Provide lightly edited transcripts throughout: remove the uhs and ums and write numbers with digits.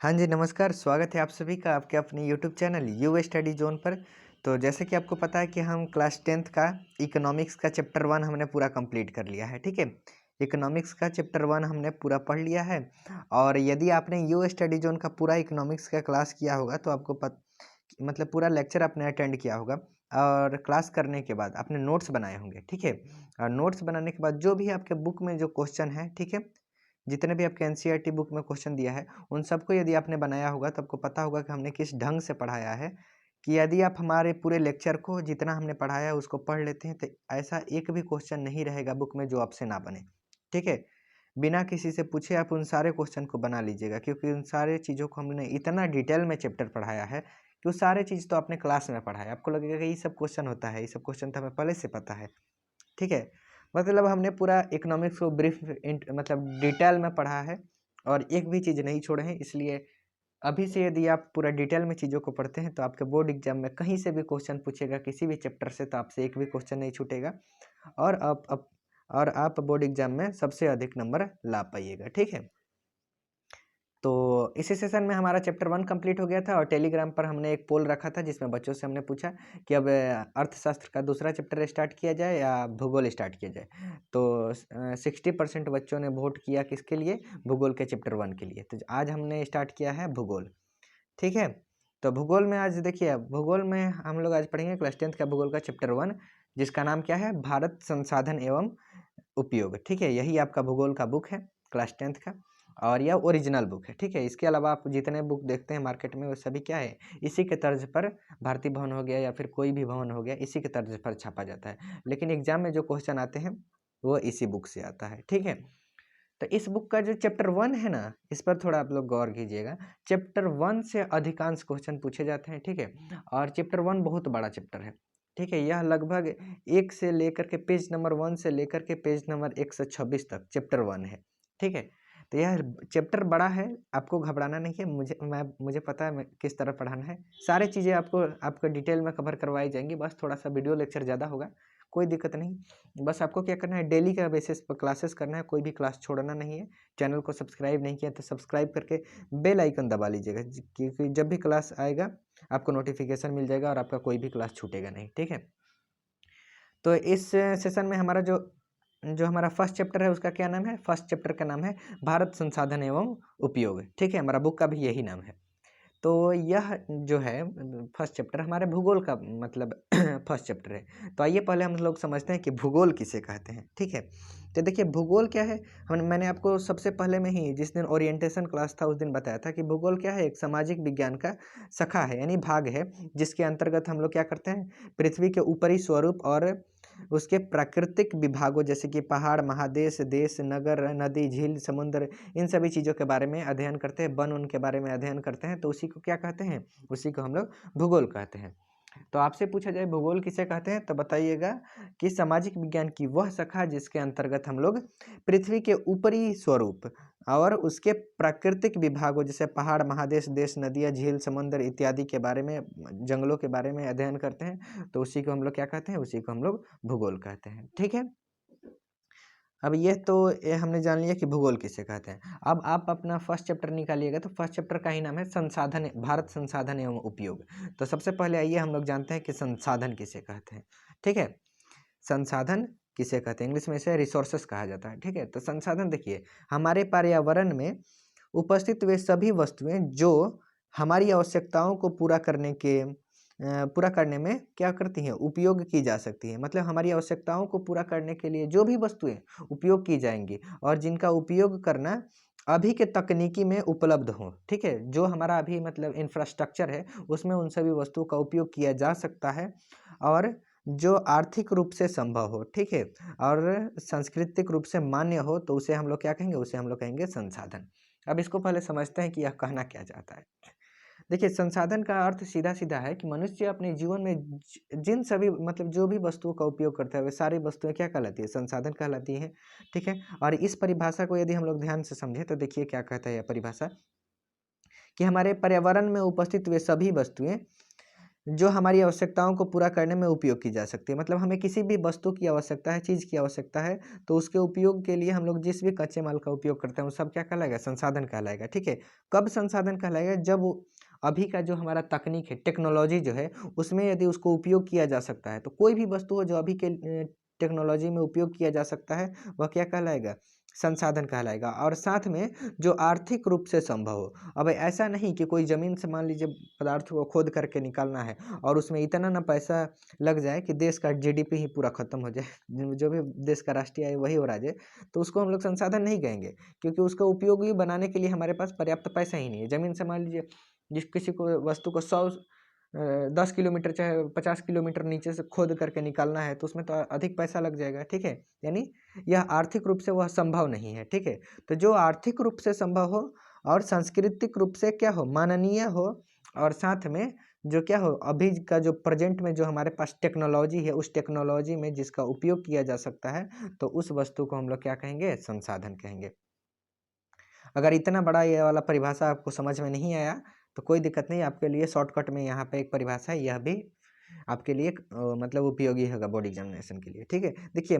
हाँ जी, नमस्कार। स्वागत है आप सभी का आपके अपने YouTube channel you study zone पर। तो जैसे कि आपको पता है कि हम क्लास 10th का इकोनॉमिक्स का चैप्टर 1 हमने पूरा कंप्लीट कर लिया है, ठीक है? इकोनॉमिक्स का चैप्टर 1 हमने पूरा पढ़ लिया है। और यदि आपने यू स्टडी ज़ोन का पूरा इकोनॉमिक्स का क्लास किया होगा तो आपको मतलब पूरा लेक्चर आपने अटेंड किया होगा। और क्लास करने के बाद आपने नोट्स बनाए होंगे, ठीक है? और नोट्स बनाने के बाद जो भी आपके बुक में जो क्वेश्चन है, ठीक है? जितने भी आपके एनसीईआरटी बुक में क्वेश्चन दिया है, उन सबको यदि आपने बनाया होगा तो आपको पता होगा कि हमने किस ढंग से पढ़ाया है। कि यदि आप हमारे पूरे लेक्चर को जितना हमने पढ़ाया है उसको पढ़ लेते हैं तो ऐसा एक भी क्वेश्चन नहीं रहेगा बुक में जो आपसे ना बने, ठीक है? बिना किसी से पूछे आप उन सारे क्वेश्चन को बना लीजिएगा, क्योंकि उन सारे चीज़ों को हमने इतना डिटेल में चैप्टर पढ़ाया है कि वो सारे चीज़ तो आपने क्लास में पढ़ा है। आपको लगेगा कि ये सब क्वेश्चन होता है, ये सब क्वेश्चन तो हमें पहले से पता है, ठीक है? मतलब हमने पूरा इकोनॉमिक्स को ब्रीफ मतलब डिटेल में पढ़ा है और एक भी चीज़ नहीं छोड़े हैं। इसलिए अभी से यदि आप पूरा डिटेल में चीज़ों को पढ़ते हैं तो आपके बोर्ड एग्जाम में कहीं से भी क्वेश्चन पूछेगा किसी भी चैप्टर से तो आपसे एक भी क्वेश्चन नहीं छूटेगा। और आप बोर्ड एग्जाम में सबसे अधिक नंबर ला पाइएगा, ठीक है? तो इसी सेशन में हमारा चैप्टर 1 कंप्लीट हो गया था और टेलीग्राम पर हमने एक पोल रखा था जिसमें बच्चों से हमने पूछा कि अब अर्थशास्त्र का दूसरा चैप्टर स्टार्ट किया जाए या भूगोल स्टार्ट किया जाए। तो 60% बच्चों ने वोट किया किसके लिए? भूगोल के चैप्टर 1 के लिए। तो आज हमने स्टार्ट किया है भूगोल, ठीक है? तो भूगोल में आज देखिए, भूगोल में हम लोग आज पढ़ेंगे क्लास 10th का भूगोल का चैप्टर 1, जिसका नाम क्या है? भारत संसाधन एवं उपयोग, ठीक है? यही आपका भूगोल का बुक है क्लास 10th का और यह ओरिजिनल बुक है, ठीक है? इसके अलावा आप जितने बुक देखते हैं मार्केट में वो सभी क्या है? इसी के तर्ज पर भारतीय भवन हो गया या फिर कोई भी भवन हो गया, इसी के तर्ज पर छापा जाता है। लेकिन एग्जाम में जो क्वेश्चन आते हैं वो इसी बुक से आता है, ठीक है? तो इस बुक का जो चैप्टर 1 है ना, इस पर थोड़ा आप लोग गौर कीजिएगा। चैप्टर 1 से अधिकांश क्वेश्चन पूछे जाते हैं, ठीक है? और चैप्टर 1 बहुत बड़ा चैप्टर है, ठीक है? यह लगभग 1 से लेकर के पेज नंबर 1 से लेकर के पेज नंबर 126 तक चैप्टर 1 है, ठीक है? तो यह चैप्टर बड़ा है, आपको घबराना नहीं है। मुझे पता है मैं किस तरह पढ़ाना है। सारी चीज़ें आपको डिटेल में कवर करवाई जाएँगी, बस थोड़ा-सा वीडियो लेक्चर ज़्यादा होगा, कोई दिक्कत नहीं। बस आपको क्या करना है, डेली का बेसिस पर क्लासेस करना है, कोई भी क्लास छोड़ना नहीं है। चैनल को सब्सक्राइब नहीं किया तो सब्सक्राइब करके बेल आइकन दबा लीजिएगा, क्योंकि जब भी क्लास आएगा आपको नोटिफिकेशन मिल जाएगा और आपका कोई भी क्लास छूटेगा नहीं, ठीक है? तो इस सेशन में हमारा जो जो हमारा फर्स्ट चैप्टर है उसका क्या नाम है? फर्स्ट चैप्टर का नाम है भारत संसाधन एवं उपयोग, ठीक है? हमारा बुक का भी यही नाम है। तो यह जो है फर्स्ट चैप्टर हमारे भूगोल का मतलब फर्स्ट चैप्टर है। तो आइए पहले हम लोग समझते हैं कि भूगोल किसे कहते हैं, ठीक है? तो देखिए भूगोल क्या है? मैंने आपको सबसे पहले में ही जिस दिन ओरिएंटेशन क्लास था उस दिन बताया था कि भूगोल क्या है? एक सामाजिक विज्ञान का शाखा है, यानी भाग है, जिसके अंतर्गत हम लोग क्या करते हैं? पृथ्वी के ऊपरी स्वरूप और उसके प्राकृतिक विभागों जैसे कि पहाड़, महादेश, देश, नगर, नदी, झील, समुद्र, इन सभी चीज़ों के बारे में अध्ययन करते हैं, वन उनके बारे में अध्ययन करते हैं, तो उसी को क्या कहते हैं? उसी को हम लोग भूगोल कहते हैं। तो आपसे पूछा जाए भूगोल किसे कहते हैं, तो बताइएगा कि सामाजिक विज्ञान की वह शाखा जिसके अंतर्गत हम लोग पृथ्वी के ऊपरी स्वरूप और उसके प्राकृतिक विभागों जैसे पहाड़, महादेश, देश, नदियाँ, झील, समुद्र इत्यादि के बारे में, जंगलों के बारे में अध्ययन करते हैं, तो उसी को हम लोग क्या कहते हैं? उसी को हम लोग भूगोल कहते हैं, ठीक है? अब ये हमने जान लिया कि भूगोल किसे कहते हैं। अब आप अपना फर्स्ट चैप्टर निकालिएगा तो फर्स्ट चैप्टर का ही नाम है संसाधन, भारत संसाधन एवं उपयोग। तो सबसे पहले आइए हम लोग जानते हैं कि संसाधन किसे कहते हैं, ठीक है? संसाधन किसे कहते हैं? इंग्लिश में इसे रिसोर्सेस कहा जाता है, ठीक है? तो संसाधन देखिए, हमारे पर्यावरण में उपस्थित वे सभी वस्तुएं जो हमारी आवश्यकताओं को पूरा करने में क्या करती हैं? उपयोग की जा सकती हैं। मतलब हमारी आवश्यकताओं को पूरा करने के लिए जो भी वस्तुएं उपयोग की जाएंगी और जिनका उपयोग करना अभी के तकनीकी में उपलब्ध हो, ठीक है? जो हमारा अभी मतलब इंफ्रास्ट्रक्चर है उसमें उन सभी वस्तुओं का उपयोग किया जा सकता है और जो आर्थिक रूप से संभव हो, ठीक है? और सांस्कृतिक रूप से मान्य हो, तो उसे हम लोग क्या कहेंगे? उसे हम लोग कहेंगे संसाधन। अब इसको पहले समझते हैं कि यह कहना क्या चाहता है। देखिए संसाधन का अर्थ सीधा-सीधा है कि मनुष्य अपने जीवन में जिन सभी मतलब जो भी वस्तुओं का उपयोग करता है वे सारी वस्तुएँ क्या कहलाती है? संसाधन कहलाती हैं, ठीक है? और इस परिभाषा को यदि हम लोग ध्यान से समझें तो देखिए क्या कहता है यह परिभाषा कि हमारे पर्यावरण में उपस्थित वे सभी वस्तुएँ जो हमारी आवश्यकताओं को पूरा करने में उपयोग की जा सकती है। मतलब हमें किसी भी वस्तु की आवश्यकता है, चीज़ की आवश्यकता है, तो उसके उपयोग के लिए हम लोग जिस भी कच्चे माल का उपयोग करते हैं वो सब क्या कहलाएगा? संसाधन कहलाएगा, ठीक है। कब संसाधन कहलाएगा? जब अभी का जो हमारा तकनीक है, टेक्नोलॉजी जो है, उसमें यदि उसको उपयोग किया जा सकता है, तो कोई भी वस्तु हो जो अभी के टेक्नोलॉजी में उपयोग किया जा सकता है, वह क्या कहलाएगा? संसाधन कहलाएगा। और साथ में जो आर्थिक रूप से संभव हो। अब ऐसा नहीं कि कोई ज़मीन से मान लीजिए पदार्थ को खोद करके निकालना है और उसमें इतना ना पैसा लग जाए कि देश का जीडीपी ही पूरा खत्म हो जाए, जो भी देश का राष्ट्रीय आय वही हो रहा जाए, तो उसको हम लोग संसाधन नहीं कहेंगे, क्योंकि उसका उपयोगी बनाने के लिए हमारे पास पर्याप्त पैसा ही नहीं है। ज़मीन से मान लीजिए जिस किसी को वस्तु को 10 किलोमीटर चाहे 50 किलोमीटर नीचे से खोद करके निकालना है, तो उसमें तो अधिक पैसा लग जाएगा, ठीक है। यानी यह आर्थिक रूप से वह संभव नहीं है, ठीक है। तो जो आर्थिक रूप से संभव हो और सांस्कृतिक रूप से क्या हो, माननीय हो, और साथ में जो क्या हो, अभी का जो प्रेजेंट में जो हमारे पास टेक्नोलॉजी है, उस टेक्नोलॉजी में जिसका उपयोग किया जा सकता है, तो उस वस्तु को हम लोग क्या कहेंगे? संसाधन कहेंगे। अगर इतना बड़ा ये वाला परिभाषा आपको समझ में नहीं आया, तो कोई दिक्कत नहीं, आपके लिए शॉर्टकट में यहाँ पे एक परिभाषा है, यह भी आपके लिए मतलब उपयोगी होगा बोर्ड एग्जामिनेशन के लिए, ठीक है। देखिए,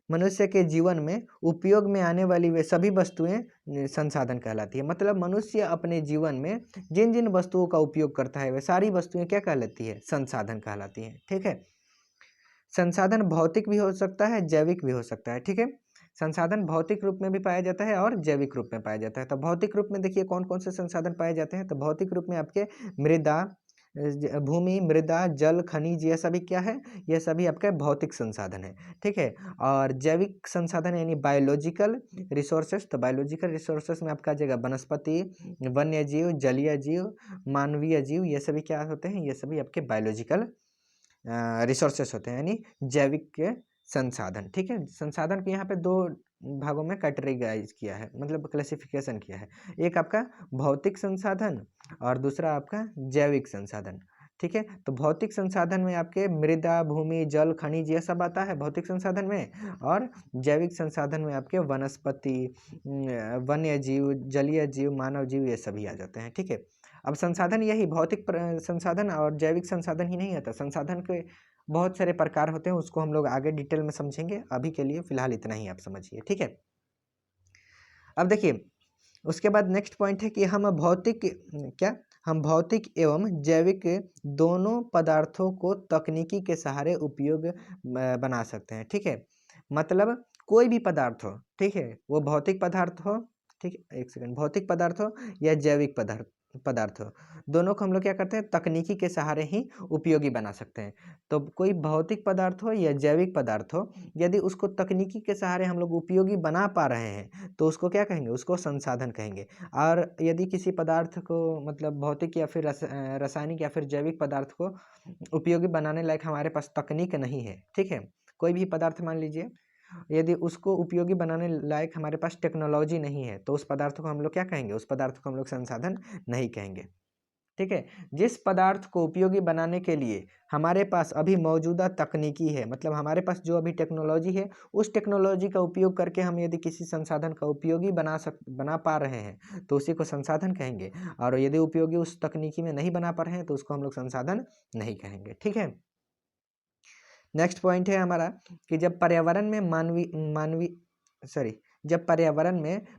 मनुष्य के जीवन में उपयोग में आने वाली वे सभी वस्तुएं संसाधन कहलाती है। मतलब मनुष्य अपने जीवन में जिन जिन वस्तुओं का उपयोग करता है, वे सारी वस्तुएं क्या कहलाती है? संसाधन कहलाती हैं, ठीक है। संसाधन भौतिक भी हो सकता है, जैविक भी हो सकता है, ठीक है। संसाधन भौतिक रूप में भी पाया जाता है और जैविक रूप में पाया जाता है। तो भौतिक रूप में देखिए कौन कौन से संसाधन पाए जाते हैं। तो भौतिक रूप में आपके मृदा, भूमि, मृदा, जल, खनिज, यह सभी क्या है? यह सभी आपके भौतिक संसाधन है, ठीक है। और जैविक संसाधन यानी बायोलॉजिकल रिसोर्सेस। तो बायोलॉजिकल रिसोर्सेस में आपका आ जाएगा वनस्पति, वन्य जीव, जलीय जीव, मानवीय जीव, ये सभी क्या होते हैं? ये सभी आपके बायोलॉजिकल रिसोर्सेस होते हैं, यानी जैविक के संसाधन, ठीक है। संसाधन को यहाँ पे दो भागों में कैटेगराइज किया है, मतलब क्लासिफिकेशन किया है। एक आपका भौतिक संसाधन और दूसरा आपका जैविक संसाधन, ठीक है। तो भौतिक संसाधन में आपके मृदा, भूमि, जल, खनिज यह सब आता है भौतिक संसाधन में, और जैविक संसाधन में आपके वनस्पति, वन्य जीव, जलीय जीव, मानव जीव, ये सभी आ जाते हैं, ठीक है। अब संसाधन यही भौतिक संसाधन और जैविक संसाधन ही नहीं आता, संसाधन के बहुत सारे प्रकार होते हैं, उसको हम लोग आगे डिटेल में समझेंगे। अभी के लिए फिलहाल इतना ही आप समझिए, ठीक है। अब देखिए, उसके बाद नेक्स्ट पॉइंट है कि हम भौतिक एवं जैविक दोनों पदार्थों को तकनीकी के सहारे उपयोग बना सकते हैं, ठीक है। मतलब कोई भी पदार्थ हो, ठीक है, वो भौतिक पदार्थ हो, ठीक है, एक सेकंड, भौतिक पदार्थ हो या जैविक पदार्थ पदार्थ हो, दोनों को हम लोग क्या करते हैं? तकनीकी के सहारे ही उपयोगी बना सकते हैं। तो कोई भौतिक पदार्थ हो या जैविक पदार्थ हो, यदि उसको तकनीकी के सहारे हम लोग उपयोगी बना पा रहे हैं, तो उसको क्या कहेंगे? उसको संसाधन कहेंगे। और यदि किसी पदार्थ को मतलब भौतिक या फिर रासायनिक या फिर जैविक पदार्थ को उपयोगी बनाने लायक हमारे पास तकनीक नहीं है, ठीक है। कोई भी पदार्थ मान लीजिए, यदि उसको उपयोगी बनाने लायक हमारे पास टेक्नोलॉजी नहीं है, तो उस पदार्थ को हम लोग क्या कहेंगे? उस पदार्थ को हम लोग संसाधन नहीं कहेंगे, ठीक है। जिस पदार्थ को उपयोगी बनाने के लिए हमारे पास अभी मौजूदा तकनीकी है, मतलब हमारे पास जो अभी टेक्नोलॉजी है, उस टेक्नोलॉजी का उपयोग करके हम यदि किसी संसाधन का उपयोगी बना पा रहे हैं, तो उसी को संसाधन कहेंगे। और यदि उपयोगी उस तकनीकी में नहीं बना पा रहे हैं, तो उसको हम लोग संसाधन नहीं कहेंगे, ठीक है। नेक्स्ट पॉइंट है हमारा कि जब पर्यावरण में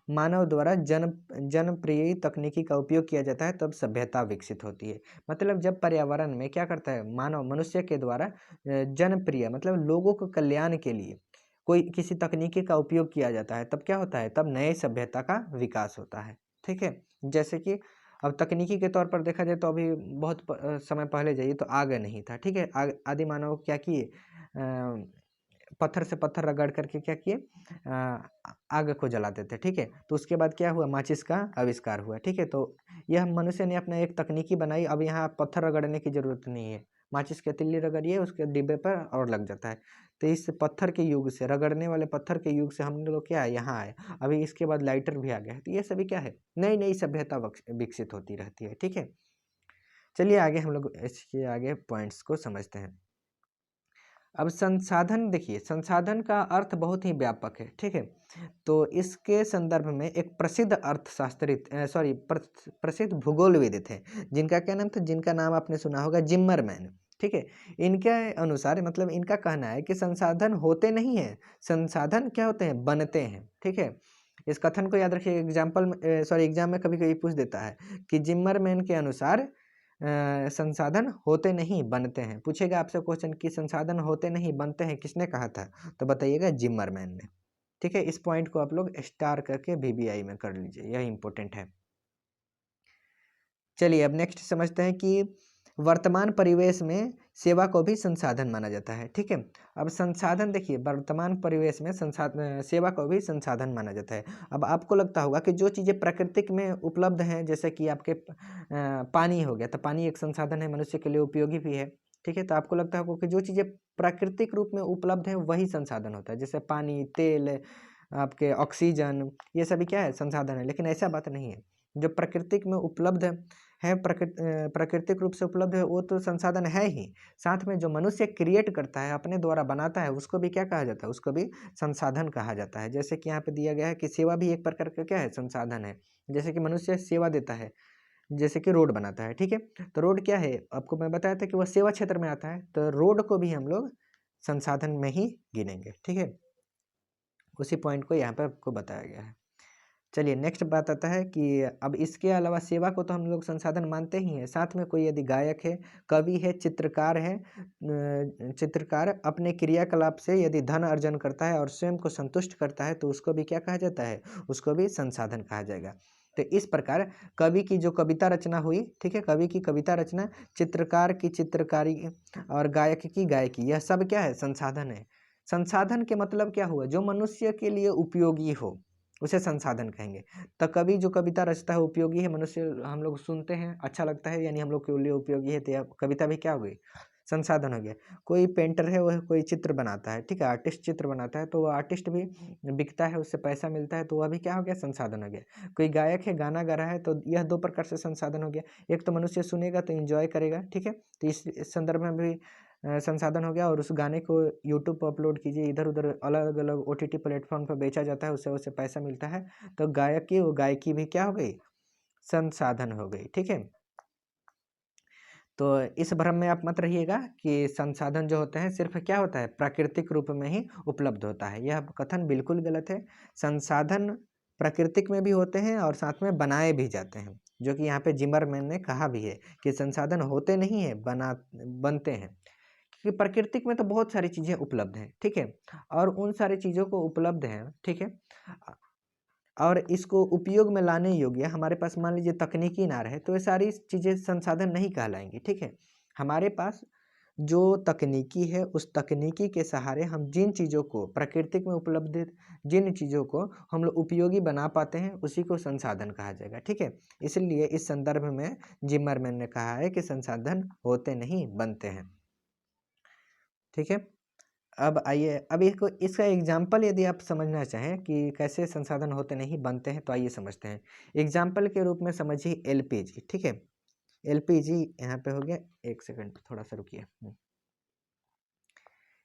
मानव द्वारा जनप्रिय तकनीकी का उपयोग किया जाता है, तब सभ्यता विकसित होती है। मतलब जब पर्यावरण में क्या करता है? मानव, मनुष्य के द्वारा जनप्रिय मतलब लोगों को कल्याण के लिए कोई किसी तकनीकी का उपयोग किया जाता है, तब क्या होता है? तब नए सभ्यता का विकास होता है, ठीक है। जैसे कि अब तकनीकी के तौर पर देखा जाए तो अभी बहुत समय पहले जाइए तो आग नहीं था, ठीक है। आदि मानव क्या किए? पत्थर से पत्थर रगड़ करके क्या किए? आग को जलाते थे, ठीक है। तो उसके बाद क्या हुआ? माचिस का आविष्कार हुआ, ठीक है। तो यह मनुष्य ने अपना एक तकनीकी बनाई। अब यहाँ पत्थर रगड़ने की जरूरत नहीं है, माचिस के तिल्ली रगड़िए, उसके डिब्बे पर और लग जाता है। तो इस पत्थर के युग से, रगड़ने वाले पत्थर के युग से हम लोग क्या है? यहाँ आए। अभी इसके बाद लाइटर भी आ गया है। तो ये सभी क्या है? नई नई सभ्यता विकसित होती रहती है, ठीक है। चलिए आगे हम लोग इसके आगे पॉइंट्स को समझते हैं। अब संसाधन देखिए, संसाधन का अर्थ बहुत ही व्यापक है, ठीक है। तो इसके संदर्भ में एक प्रसिद्ध अर्थशास्त्री प्रसिद्ध भूगोलविद थे, जिनका क्या नाम था, जिनका नाम आपने सुना होगा, जिम्मरमैन, ठीक है। इनके अनुसार मतलब इनका कहना है कि संसाधन होते नहीं हैं, संसाधन क्या होते हैं, बनते हैं, ठीक है। इस कथन को याद रखिए, एग्जाम में कभी कभी पूछ देता है कि जिम्मरमैन के अनुसार संसाधन होते नहीं बनते हैं। पूछेगा आपसे क्वेश्चन कि संसाधन होते नहीं बनते हैं, किसने कहा था, तो बताइएगा जिम्मरमैन ने, ठीक है। इस पॉइंट को आप लोग स्टार करके VBI में कर लीजिए, यह इंपॉर्टेंट है। चलिए अब नेक्स्ट समझते हैं कि वर्तमान परिवेश में सेवा को भी संसाधन माना जाता है, ठीक है। अब संसाधन देखिए, वर्तमान परिवेश में सेवा को भी संसाधन माना जाता है। अब आपको लगता होगा कि जो चीज़ें प्राकृतिक में उपलब्ध हैं, जैसे कि आपके पानी हो गया, तो पानी एक संसाधन है, मनुष्य के लिए उपयोगी भी है, ठीक है। तो आपको लगता होगा कि जो चीज़ें प्राकृतिक रूप में उपलब्ध हैं वही संसाधन होता है, जैसे पानी, तेल, आपके ऑक्सीजन, ये सभी क्या है, संसाधन है। लेकिन ऐसा बात नहीं है, जो प्राकृतिक में उपलब्ध है, प्राकृतिक रूप से उपलब्ध है, वो तो संसाधन है ही, साथ में जो मनुष्य क्रिएट करता है, अपने द्वारा बनाता है, उसको भी क्या कहा जाता है, उसको भी संसाधन कहा जाता है। जैसे कि यहाँ पे दिया गया है कि सेवा भी एक प्रकार का क्या है, संसाधन है। जैसे कि मनुष्य सेवा देता है, जैसे कि रोड बनाता है, ठीक है। तो रोड क्या है, आपको मैं बताया था कि वह सेवा क्षेत्र में आता है, तो रोड को भी हम लोग संसाधन में ही गिनेंगे, ठीक है। उसी पॉइंट को यहाँ पे आपको बताया गया है। चलिए नेक्स्ट बात आता है कि अब इसके अलावा सेवा को तो हम लोग संसाधन मानते ही हैं, साथ में कोई यदि गायक है, कवि है, चित्रकार है, चित्रकार अपने क्रियाकलाप से यदि धन अर्जन करता है और स्वयं को संतुष्ट करता है, तो उसको भी क्या कहा जाता है, उसको भी संसाधन कहा जाएगा। तो इस प्रकार कवि की जो कविता रचना हुई, ठीक है, कवि की कविता रचना, चित्रकार की चित्रकारी और गायक की गायकी, यह सब क्या है, संसाधन है। संसाधन के मतलब क्या हुआ, जो मनुष्य के लिए उपयोगी हो उसे संसाधन कहेंगे। तो कवि जो कविता रचता है उपयोगी है, मनुष्य हम लोग सुनते हैं, अच्छा लगता है, यानी हम लोग के लिए उपयोगी है, तो यह कविता भी क्या हो गई, संसाधन हो गया। कोई पेंटर है, वह कोई चित्र बनाता है, ठीक है, आर्टिस्ट चित्र बनाता है, तो वह आर्टिस्ट भी बिकता है, उससे पैसा मिलता है, तो वह भी क्या हो गया, संसाधन हो गया। कोई गायक है, गाना गा रहा है, तो यह दो प्रकार से संसाधन हो गया। एक तो मनुष्य सुनेगा तो इंजॉय करेगा, ठीक है, तो इस संदर्भ में भी संसाधन हो गया। और उस गाने को यूट्यूब पर अपलोड कीजिए, इधर उधर अलग अलग OTT प्लेटफॉर्म पर बेचा जाता है, उससे पैसा मिलता है, तो गायक की वो गायकी भी क्या हो गई, संसाधन हो गई, ठीक है। तो इस भ्रम में आप मत रहिएगा कि संसाधन जो होते हैं सिर्फ क्या होता है, प्राकृतिक रूप में ही उपलब्ध होता है, यह कथन बिल्कुल गलत है। संसाधन प्राकृतिक में भी होते हैं और साथ में बनाए भी जाते हैं, जो कि यहाँ पे जिमरमैन ने कहा भी है कि संसाधन होते नहीं है, बनते हैं। क्योंकि प्राकृतिक में तो बहुत सारी चीज़ें उपलब्ध हैं, ठीक है, और उन सारी चीज़ों को उपलब्ध हैं, ठीक है, और इसको उपयोग में लाने योग्य हमारे पास मान लीजिए तकनीकी ना रहे, तो ये सारी चीज़ें संसाधन नहीं कहलाएंगी, ठीक है। हमारे पास जो तकनीकी है, उस तकनीकी के सहारे हम जिन चीज़ों को प्राकृतिक में उपलब्ध, जिन चीज़ों को हम लोग उपयोगी बना पाते हैं, उसी को संसाधन कहा जाएगा, ठीक है। इसलिए इस संदर्भ में जिमरमैन ने कहा है कि संसाधन होते नहीं, बनते हैं, ठीक है। अब आइए, अब इसका एग्जाम्पल यदि आप समझना चाहें कि कैसे संसाधन होते नहीं बनते हैं, तो आइए समझते हैं। एग्जाम्पल के रूप में समझिए LPG, ठीक है। LPG यहाँ पे हो गया, एक सेकंड थोड़ा सा रुकिए।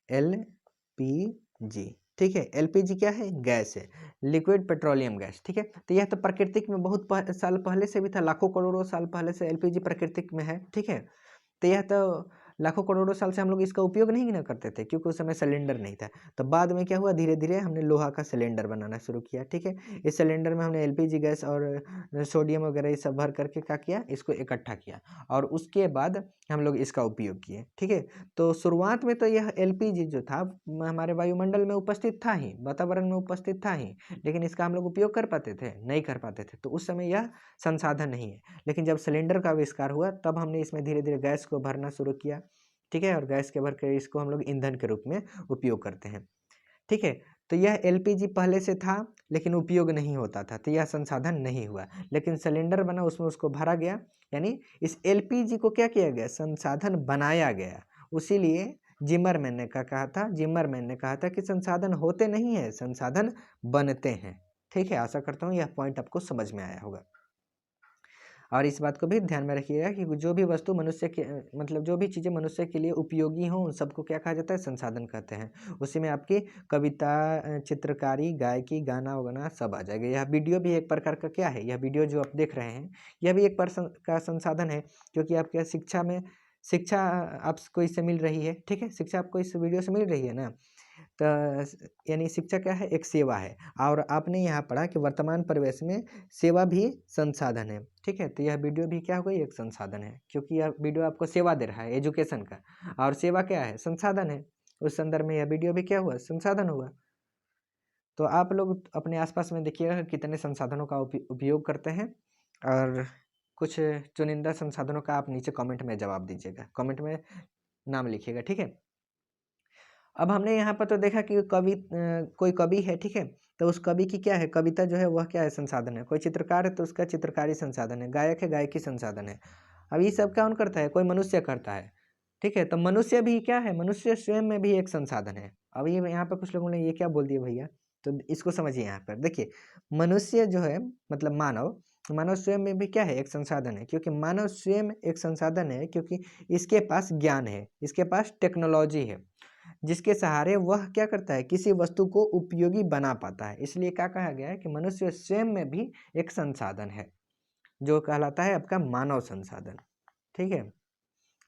LPG, ठीक है, LPG क्या है, गैस है, लिक्विड पेट्रोलियम गैस, ठीक है। तो यह तो प्रकृतिक में बहुत साल पहले से भी था, लाखों करोड़ों साल पहले से LPG प्रकृतिक में है, ठीक है। तो यह तो लाखों करोड़ों साल से हम लोग इसका उपयोग नहीं ना करते थे, क्योंकि उस समय सिलेंडर नहीं था। तो बाद में क्या हुआ, धीरे धीरे हमने लोहा का सिलेंडर बनाना शुरू किया, ठीक है। इस सिलेंडर में हमने LPG गैस और सोडियम वगैरह ये सब भर करके क्या किया, इसको इकट्ठा किया, और उसके बाद हम लोग इसका उपयोग किए, ठीक है। तो शुरुआत में तो यह LPG जो था हमारे वायुमंडल में उपस्थित था ही, वातावरण में उपस्थित था ही, लेकिन इसका हम लोग उपयोग कर पाते थे, नहीं कर पाते थे, तो उस समय यह संसाधन नहीं है। लेकिन जब सिलेंडर का आविष्कार हुआ, तब हमने इसमें धीरे धीरे गैस को भरना शुरू किया, ठीक है, और गैस के भर के इसको हम लोग ईंधन के रूप में उपयोग करते हैं, ठीक है। तो यह LPG पहले से था, लेकिन उपयोग नहीं होता था, तो यह संसाधन नहीं हुआ। लेकिन सिलेंडर बना, उसमें उसको भरा गया, यानी इस LPG को क्या किया गया, संसाधन बनाया गया। उसीलिए जिमरमैन ने क्या कहा था, जिमरमैन ने कहा था कि संसाधन होते नहीं है, संसाधन बनते हैं, ठीक है। आशा करता हूँ यह पॉइंट आपको समझ में आया होगा। और इस बात को भी ध्यान में रखिएगा कि जो भी वस्तु मनुष्य के मतलब जो भी चीज़ें मनुष्य के लिए उपयोगी हों उन सबको क्या कहा जाता है, संसाधन कहते हैं। उसी में आपकी कविता, चित्रकारी, गायकी, गाना वाना सब आ जाएगा। यह वीडियो भी एक प्रकार का क्या है, यह वीडियो जो आप देख रहे हैं यह भी एक का संसाधन है, क्योंकि आपके शिक्षा आपको इससे मिल रही है। ठीक है, शिक्षा आपको इस वीडियो से मिल रही है ना। तो यानी शिक्षा क्या है, एक सेवा है। और आपने यहाँ पढ़ा कि वर्तमान परिवेश में सेवा भी संसाधन है। ठीक है, तो यह वीडियो भी क्या हो गई, एक संसाधन है, क्योंकि यह वीडियो आपको सेवा दे रहा है एजुकेशन का, और सेवा क्या है, संसाधन है। उस संदर्भ में यह वीडियो भी क्या हुआ, संसाधन हुआ। तो आप लोग अपने आसपास में देखिएगा कितने संसाधनों का उपयोग करते हैं, और कुछ चुनिंदा संसाधनों का आप नीचे कमेंट में जवाब दीजिएगा, कमेंट में नाम लिखिएगा। ठीक है, अब हमने यहाँ पर तो देखा कि कोई कवि है। ठीक है, तो उस कवि की क्या है, कविता जो है वह क्या है, संसाधन है। कोई चित्रकार है तो उसका चित्रकारी संसाधन है। गायक है, गायकी संसाधन है। अब ये सब कौन करता है, कोई मनुष्य करता है। ठीक है, तो मनुष्य भी क्या है, मनुष्य स्वयं में भी एक संसाधन है। अब ये यहाँ पर कुछ लोगों ने ये क्या बोल दिया भैया, तो इसको समझिए। यहाँ पर देखिए, मनुष्य जो है मतलब मानव, मानव स्वयं में भी क्या है, एक संसाधन है। क्योंकि मानव स्वयं एक संसाधन है, क्योंकि इसके पास ज्ञान है, इसके पास टेक्नोलॉजी है, जिसके सहारे वह क्या करता है, किसी वस्तु को उपयोगी बना पाता है। इसलिए क्या कहा गया है कि मनुष्य स्वयं में भी एक संसाधन है, जो कहलाता है आपका मानव संसाधन। ठीक है,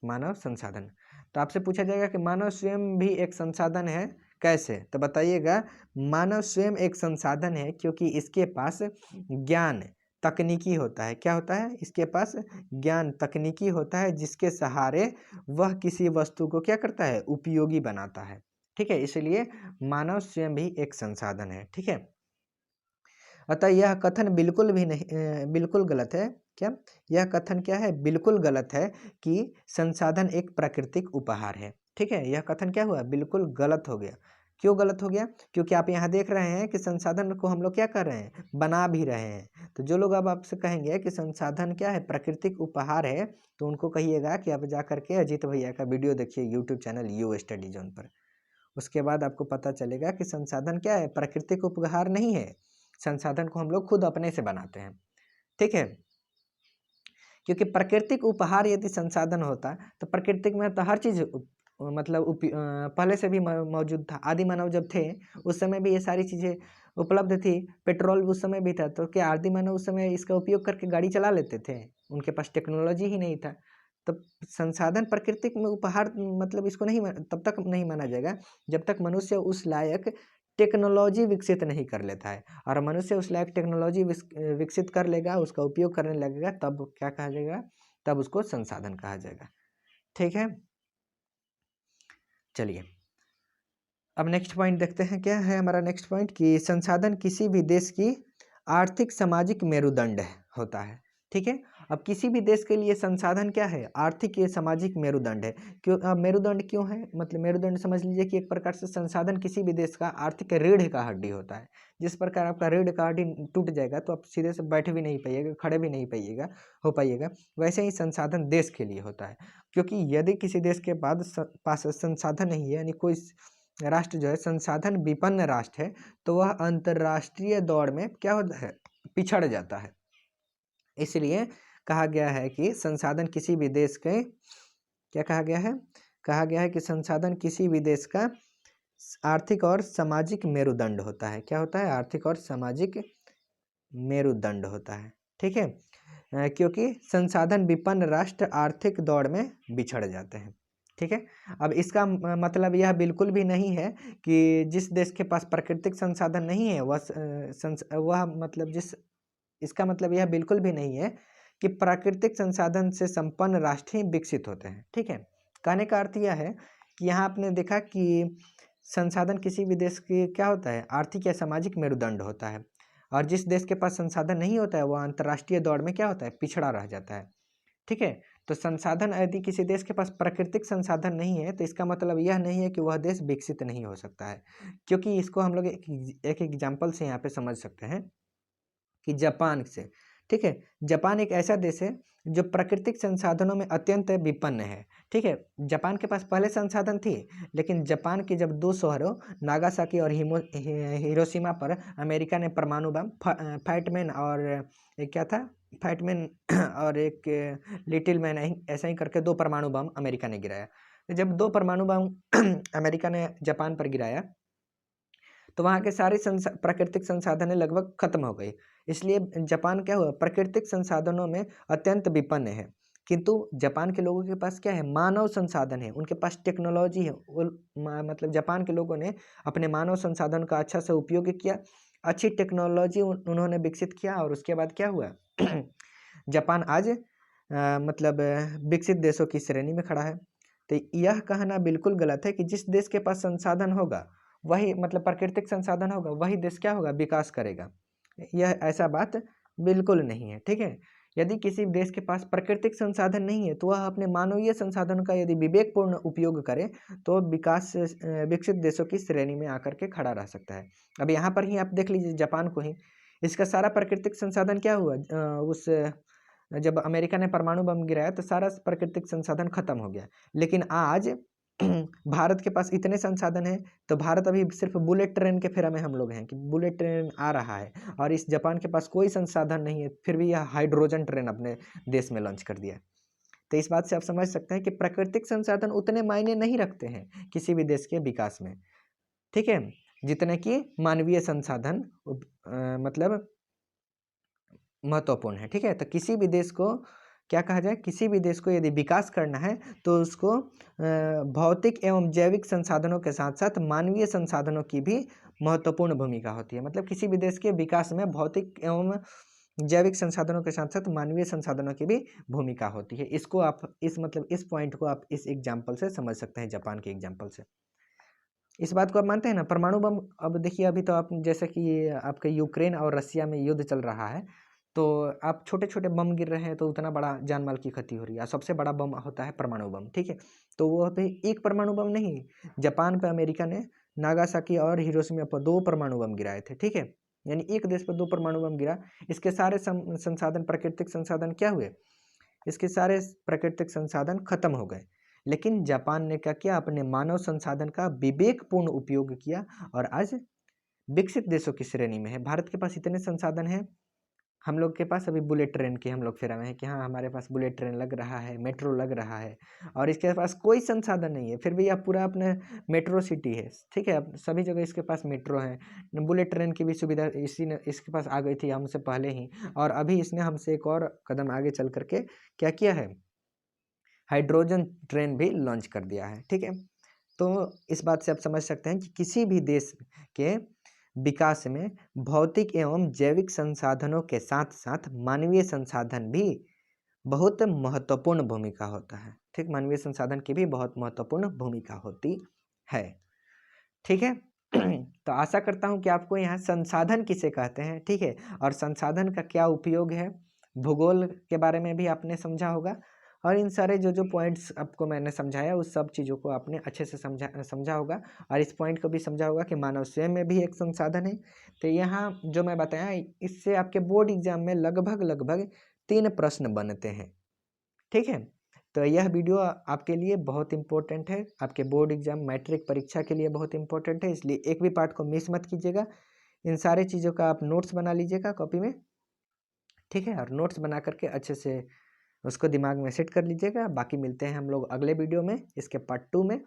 मानव संसाधन। तो आपसे पूछा जाएगा कि मानव स्वयं भी एक संसाधन है, कैसे, तो बताइएगा। मानव स्वयं एक संसाधन है क्योंकि इसके पास ज्ञान तकनीकी होता है। क्या होता है, इसके पास ज्ञान तकनीकी होता है, जिसके सहारे वह किसी वस्तु को क्या करता है, उपयोगी बनाता है। ठीक है, इसलिए मानव स्वयं भी एक संसाधन है। ठीक है, अतः यह कथन बिल्कुल भी नहीं बिल्कुल गलत है। क्या, यह कथन क्या है, बिल्कुल गलत है कि संसाधन एक प्राकृतिक उपहार है। ठीक है, यह कथन क्या हुआ, बिल्कुल गलत हो गया। क्यों गलत हो गया, क्योंकि आप यहाँ देख रहे हैं कि संसाधन को हम लोग क्या कर रहे हैं, बना भी रहे हैं। तो जो लोग अब आपसे कहेंगे कि संसाधन क्या है, प्राकृतिक उपहार है, तो उनको कहिएगा कि आप जा करके अजीत भैया का वीडियो देखिए YouTube channel you study zone पर। उसके बाद आपको पता चलेगा कि संसाधन क्या है, प्राकृतिक उपहार नहीं है। संसाधन को हम लोग खुद अपने से बनाते हैं। ठीक है, क्योंकि प्राकृतिक उपहार यदि संसाधन होता तो प्रकृतिक में तो हर चीज मतलब पहले से भी मौजूद था। आदि मानव जब थे उस समय भी ये सारी चीजें उपलब्ध थी। पेट्रोल उस समय भी था, तो क्या आदि मानव उस समय इसका उपयोग करके गाड़ी चला लेते थे, उनके पास टेक्नोलॉजी ही नहीं था। तो संसाधन प्राकृतिक में उपहार मतलब इसको नहीं तब तक नहीं माना जाएगा जब तक मनुष्य उस लायक टेक्नोलॉजी विकसित नहीं कर लेता है। और मनुष्य उस लायक टेक्नोलॉजी विकसित कर लेगा, उसका उपयोग करने लगेगा, तब क्या कहा जाएगा, तब उसको संसाधन कहा जाएगा। ठीक है, चलिए अब नेक्स्ट पॉइंट देखते हैं। क्या है हमारा नेक्स्ट पॉइंट, कि संसाधन किसी भी देश की आर्थिक सामाजिक मेरुदंड होता है। ठीक है, अब किसी भी देश के लिए संसाधन क्या है, आर्थिक या सामाजिक मेरुदंड है। क्यों मेरुदंड क्यों है, मतलब मेरुदंड समझ लीजिए कि एक प्रकार से संसाधन किसी भी देश का आर्थिक रीढ़ का हड्डी होता है। जिस प्रकार आपका रीढ़ का हड्डी टूट जाएगा तो आप सीधे से बैठ भी नहीं पाइएगा, खड़े भी नहीं पाइएगा हो पाइएगा, वैसे ही संसाधन देश के लिए होता है। क्योंकि यदि किसी देश के पास संसाधन नहीं है, यानी कोई राष्ट्र जो है संसाधन विपन्न राष्ट्र है, तो वह अंतर्राष्ट्रीय दौड़ में क्या होता है, पिछड़ जाता है। इसलिए कहा गया है कि संसाधन किसी भी देश के, क्या कहा गया है, कहा गया है कि संसाधन किसी भी देश का आर्थिक और सामाजिक मेरुदंड होता है। क्या होता है, आर्थिक और सामाजिक मेरुदंड होता है। ठीक है, क्योंकि संसाधन विपन्न राष्ट्र आर्थिक दौड़ में बिछड़ जाते हैं। ठीक है, अब इसका मतलब यह बिल्कुल भी नहीं है कि जिस देश के पास प्राकृतिक संसाधन नहीं है वह मतलब जिस इसका मतलब यह बिल्कुल भी नहीं है कि प्राकृतिक संसाधन से संपन्न राष्ट्र ही विकसित होते हैं। ठीक है, कहने का अर्थ यह है कि यहाँ आपने देखा कि संसाधन किसी भी देश के क्या होता है, आर्थिक या सामाजिक मेरुदंड होता है, और जिस देश के पास संसाधन नहीं होता है वह अंतर्राष्ट्रीय दौड़ में क्या होता है, पिछड़ा रह जाता है। ठीक है, तो संसाधन यदि किसी देश के पास प्राकृतिक संसाधन नहीं है तो इसका मतलब यह नहीं है कि वह देश विकसित नहीं हो सकता है। क्योंकि इसको हम लोग एक एग्जाम्पल से यहाँ पे समझ सकते हैं कि जापान से। ठीक है, जापान एक ऐसा देश है जो प्राकृतिक संसाधनों में अत्यंत विपन्न है। ठीक है, जापान के पास पहले संसाधन थी, लेकिन जापान के जब दो शहरों नागासाकी और हिरोशिमा पर अमेरिका ने परमाणु बम फैटमैन और क्या था फैटमैन और एक लिटिल मैन, ऐसा ही करके 2 परमाणु बम अमेरिका ने गिराया। तो जब 2 परमाणु बम अमेरिका ने जापान पर गिराया, तो वहाँ के सारे प्राकृतिक संसाधन लगभग खत्म हो गई। इसलिए जापान क्या हुआ, प्राकृतिक संसाधनों में अत्यंत विपन्न है। किंतु जापान के लोगों के पास क्या है, मानव संसाधन है, उनके पास टेक्नोलॉजी है। मतलब जापान के लोगों ने अपने मानव संसाधन का अच्छा से उपयोग किया, अच्छी टेक्नोलॉजी उन्होंने विकसित किया, और उसके बाद क्या हुआ जापान आज मतलब विकसित देशों की श्रेणी में खड़ा है। तो यह कहना बिल्कुल गलत है कि जिस देश के पास संसाधन होगा वही, मतलब प्राकृतिक संसाधन होगा, वही देश क्या होगा, विकास करेगा। यह ऐसा बात बिल्कुल नहीं है, ठीक है। यदि किसी देश के पास प्राकृतिक संसाधन नहीं है तो वह अपने मानवीय संसाधन का यदि विवेकपूर्ण उपयोग करे तो विकसित देशों की श्रेणी में आकर के खड़ा रह सकता है। अब यहाँ पर ही आप देख लीजिए जापान को ही, इसका सारा प्राकृतिक संसाधन क्या हुआ, जब अमेरिका ने परमाणु बम गिराया तो सारा प्राकृतिक संसाधन खत्म हो गया। लेकिन आज भारत के पास इतने संसाधन हैं, तो भारत अभी सिर्फ बुलेट ट्रेन के फेरा में हम लोग हैं कि बुलेट ट्रेन आ रहा है, और इस जापान के पास कोई संसाधन नहीं है, फिर भी यह हाइड्रोजन ट्रेन अपने देश में लॉन्च कर दिया। तो इस बात से आप समझ सकते हैं कि प्राकृतिक संसाधन उतने मायने नहीं रखते हैं किसी भी देश के विकास में, ठीक है, जितने कि मानवीय संसाधन मतलब महत्वपूर्ण है, ठीक है। तो किसी भी देश को क्या कहा जाए, किसी भी देश को यदि विकास करना है तो उसको भौतिक एवं जैविक संसाधनों के साथ साथ मानवीय संसाधनों की भी महत्वपूर्ण भूमिका होती है। मतलब किसी भी देश के विकास में भौतिक एवं जैविक संसाधनों के साथ साथ मानवीय संसाधनों की भी भूमिका होती है। इसको आप इस पॉइंट को आप इस एग्जाम्पल से समझ सकते हैं, जापान के एग्जाम्पल से। इस बात को आप मानते हैं ना, परमाणु बम। अब देखिए, अभी तो आप जैसे कि आपके यूक्रेन और रसिया में युद्ध चल रहा है, तो आप छोटे छोटे बम गिर रहे हैं तो उतना बड़ा जान माल की क्षति हो रही है। सबसे बड़ा बम होता है परमाणु बम, ठीक है। तो वो पे एक परमाणु बम नहीं, जापान पे अमेरिका ने नागासाकी और हिरोशिमा पर 2 परमाणु बम गिराए थे, ठीक है। यानी एक देश पर 2 परमाणु बम गिरा, इसके सारे संसाधन, प्राकृतिक संसाधन क्या हुए, इसके सारे प्राकृतिक संसाधन खत्म हो गए। लेकिन जापान ने क्या किया, अपने मानव संसाधन का विवेकपूर्ण उपयोग किया और आज विकसित देशों की श्रेणी में है। भारत के पास इतने संसाधन हैं, हम लोग के पास अभी बुलेट ट्रेन के हम लोग फेरा में है कि हाँ, हमारे पास बुलेट ट्रेन लग रहा है, मेट्रो लग रहा है, और इसके पास कोई संसाधन नहीं है, फिर भी आप पूरा अपने मेट्रो सिटी है, ठीक है। अब सभी जगह इसके पास मेट्रो है, बुलेट ट्रेन की भी सुविधा इसके पास आ गई थी हमसे पहले ही, और अभी इसने हमसे एक और कदम आगे चल करके क्या किया है, हाइड्रोजन ट्रेन भी लॉन्च कर दिया है, ठीक है। तो इस बात से आप समझ सकते हैं कि किसी भी देश के विकास में भौतिक एवं जैविक संसाधनों के साथ साथ मानवीय संसाधन भी बहुत महत्वपूर्ण भूमिका होता है, ठीक। मानवीय संसाधन की भी बहुत महत्वपूर्ण भूमिका होती है, ठीक है। तो आशा करता हूँ कि आपको यहाँ संसाधन किसे कहते हैं, ठीक है, और संसाधन का क्या उपयोग है, भूगोल के बारे में भी आपने समझा होगा, और इन सारे जो पॉइंट्स आपको मैंने समझाया उस सब चीज़ों को आपने अच्छे से समझा होगा, और इस पॉइंट को भी समझा होगा कि मानव स्वयं में भी एक संसाधन है। तो यहाँ जो मैं बताया, इससे आपके बोर्ड एग्जाम में लगभग 3 प्रश्न बनते हैं, ठीक है। तो यह वीडियो आपके लिए बहुत इम्पोर्टेंट है, आपके बोर्ड एग्जाम मैट्रिक परीक्षा के लिए बहुत इम्पोर्टेंट है, इसलिए एक भी पार्ट को मिस मत कीजिएगा। इन सारी चीज़ों का आप नोट्स बना लीजिएगा कॉपी में, ठीक है, और नोट्स बना करके अच्छे से उसको दिमाग में सेट कर लीजिएगा। बाकी मिलते हैं हम लोग अगले वीडियो में, इसके पार्ट 2 में।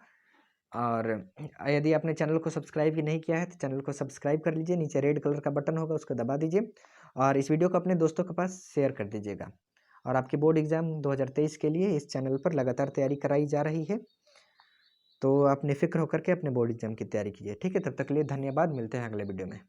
और यदि आपने चैनल को सब्सक्राइब भी नहीं किया है तो चैनल को सब्सक्राइब कर लीजिए, नीचे रेड कलर का बटन होगा उसको दबा दीजिए, और इस वीडियो को अपने दोस्तों के पास शेयर कर दीजिएगा। और आपके बोर्ड एग्ज़ाम 2023 के लिए इस चैनल पर लगातार तैयारी कराई जा रही है, तो आप निफ़िक्र होकर के अपने बोर्ड एग्ज़ाम की तैयारी कीजिए, ठीक है। तब तक के लिए धन्यवाद, मिलते हैं अगले वीडियो में।